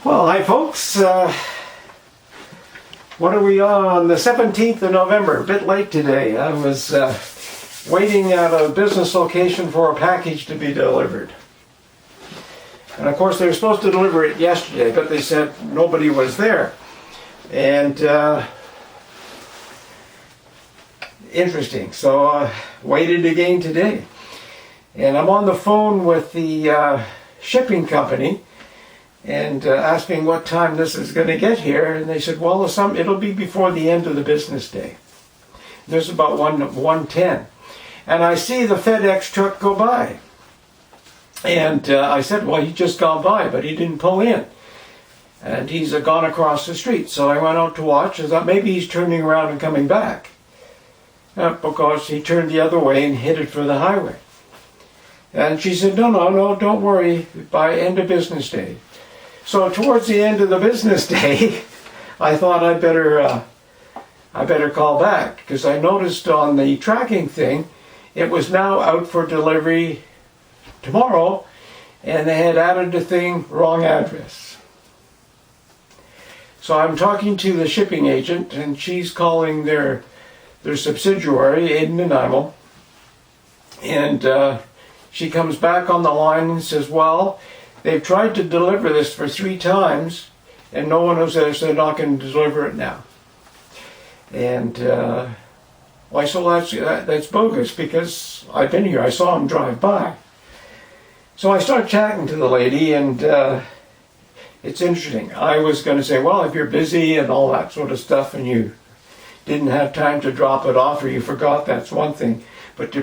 Well, hi folks. What are we on? The 17th of November. A bit late today. I was waiting at a business location for a package to be delivered. And of course they were supposed to deliver it yesterday, but they said nobody was there. And interesting. So waited again today. And I'm on the phone with the shipping company and asking what time this is going to get here, and they said, well, it'll be before the end of the business day. There's about 1:10, and I see the FedEx truck go by, and I said, well, he just gone by, but he didn't pull in, and he's gone across the street. So I went out to watch. I thought maybe he's turning around and coming back, because he turned the other way and headed for the highway. And she said, no, don't worry, by end of business day. So towards the end of the business day, I thought I better call back, because I noticed on the tracking thing, it was now out for delivery tomorrow, and they had added the thing, wrong address. So I'm talking to the shipping agent, and she's calling their subsidiary, Aiden & Nimo, and she comes back on the line and says, well, they've tried to deliver this for 3 times, and no one knows that they're not going to deliver it now. And I said, well, that's bogus, because I've been here. I saw him drive by. So I started chatting to the lady, and it's interesting. I was going to say, well, if you're busy and all that sort of stuff, and you didn't have time to drop it off, or you forgot, that's one thing. But to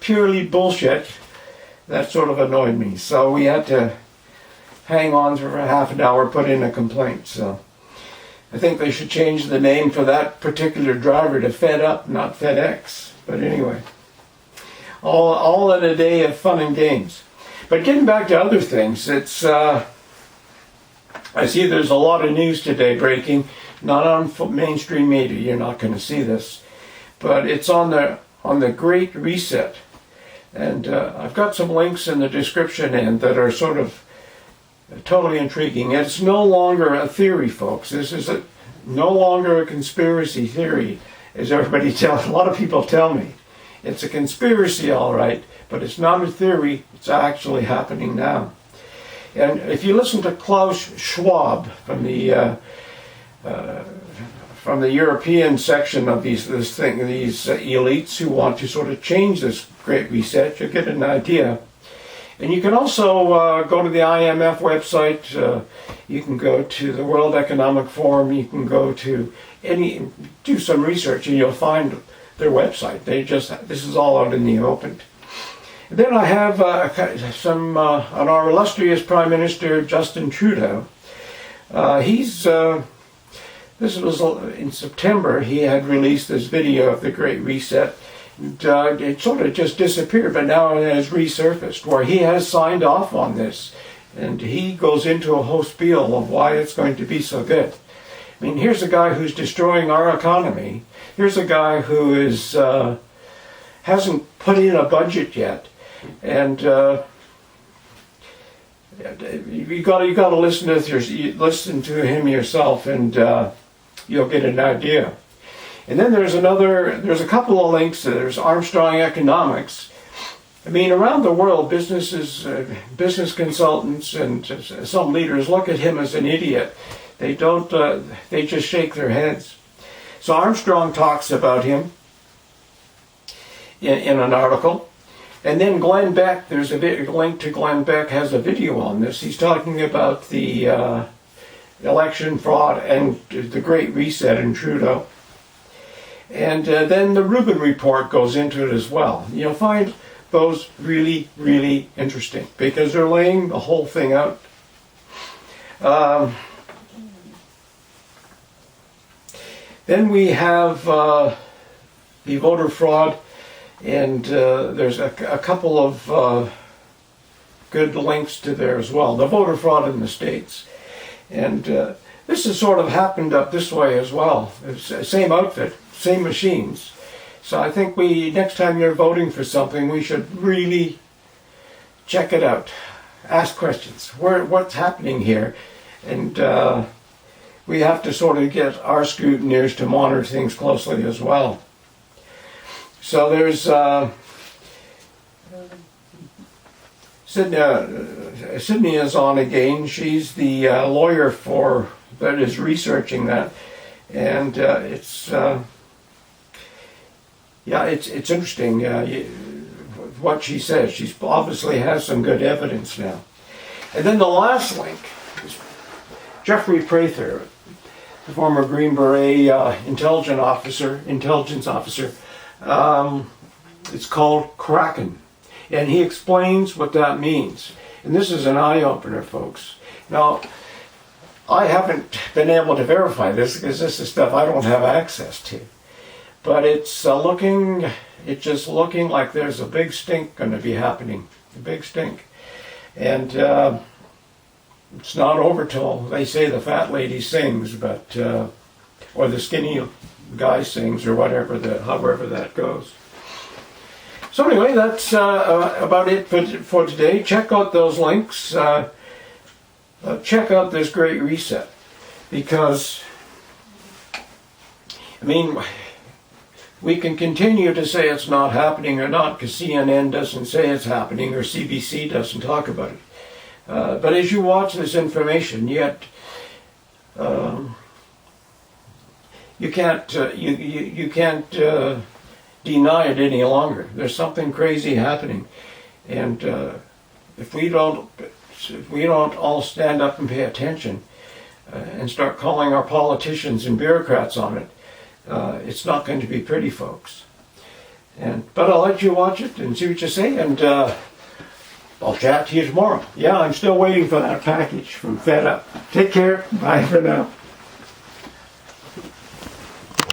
purely bullshit, that sort of annoyed me. So we had to hang on for half an hour, put in a complaint. So I think they should change the name for that particular driver to FedUp, not FedEx. But anyway, all in a day of fun and games. But getting back to other things, it's I see there's a lot of news today breaking, not on mainstream media. You're not going to see this, but it's on the Great Reset, and I've got some links in the description end that are sort of totally intriguing. It's no longer a theory, folks. This is no longer a conspiracy theory, as a lot of people tell me. It's a conspiracy, all right, but it's not a theory. It's actually happening now. And if you listen to Klaus Schwab from the European section of these elites who want to sort of change this Great Reset, you'll get an idea. And you can also go to the IMF website, you can go to the World Economic Forum, you can go to do some research, and you'll find their website. This is all out in the open. And then I have some on our illustrious Prime Minister, Justin Trudeau. This was in September, he had released this video of the Great Reset. And, it sort of just disappeared, but now it has resurfaced, where he has signed off on this. And he goes into a whole spiel of why it's going to be so good. I mean, here's a guy who's destroying our economy. Here's a guy who hasn't put in a budget yet. And you got to listen to him yourself, and you'll get an idea. And then there's a couple of links. There's Armstrong Economics. I mean, around the world, business consultants and some leaders look at him as an idiot. They just shake their heads. So Armstrong talks about him in an article. And then Glenn Beck, there's a link to Glenn Beck, has a video on this. He's talking about the election fraud and the Great Reset in Trudeau. And then the Rubin report goes into it as well. You'll find those really, really interesting, because they're laying the whole thing out. Then we have the voter fraud, and there's a couple of good links to there as well. The voter fraud in the States. And this has sort of happened up this way as well. It's the same outfit, same machines. So I think next time you're voting for something, we should really check it out. Ask questions. What's happening here? And we have to sort of get our scrutineers to monitor things closely as well. So there's Sidney is on again. She's the lawyer that is researching that, and it's interesting what she says. She obviously has some good evidence now. And then the last link is Jeffrey Prather, the former Green Beret intelligence officer. It's called KRAKENED, and he explains what that means. And this is an eye-opener, folks. Now, I haven't been able to verify this because this is stuff I don't have access to. But it's just looking like there's a big stink going to be happening. A big stink. And it's not over till they say the fat lady sings, but or the skinny guy sings, or however that goes. So anyway, that's about it for today. Check out those links. Check out this Great Reset, because, I mean, we can continue to say it's not happening or not, because CNN doesn't say it's happening, or CBC doesn't talk about it. But as you watch this information, yet you can't deny it any longer. There's something crazy happening, and if we don't all stand up and pay attention and start calling our politicians and bureaucrats on it, it's not going to be pretty, folks. But I'll let you watch it and see what you say, and I'll chat to you tomorrow. Yeah, I'm still waiting for that package from FedUp. Take care. Bye for now.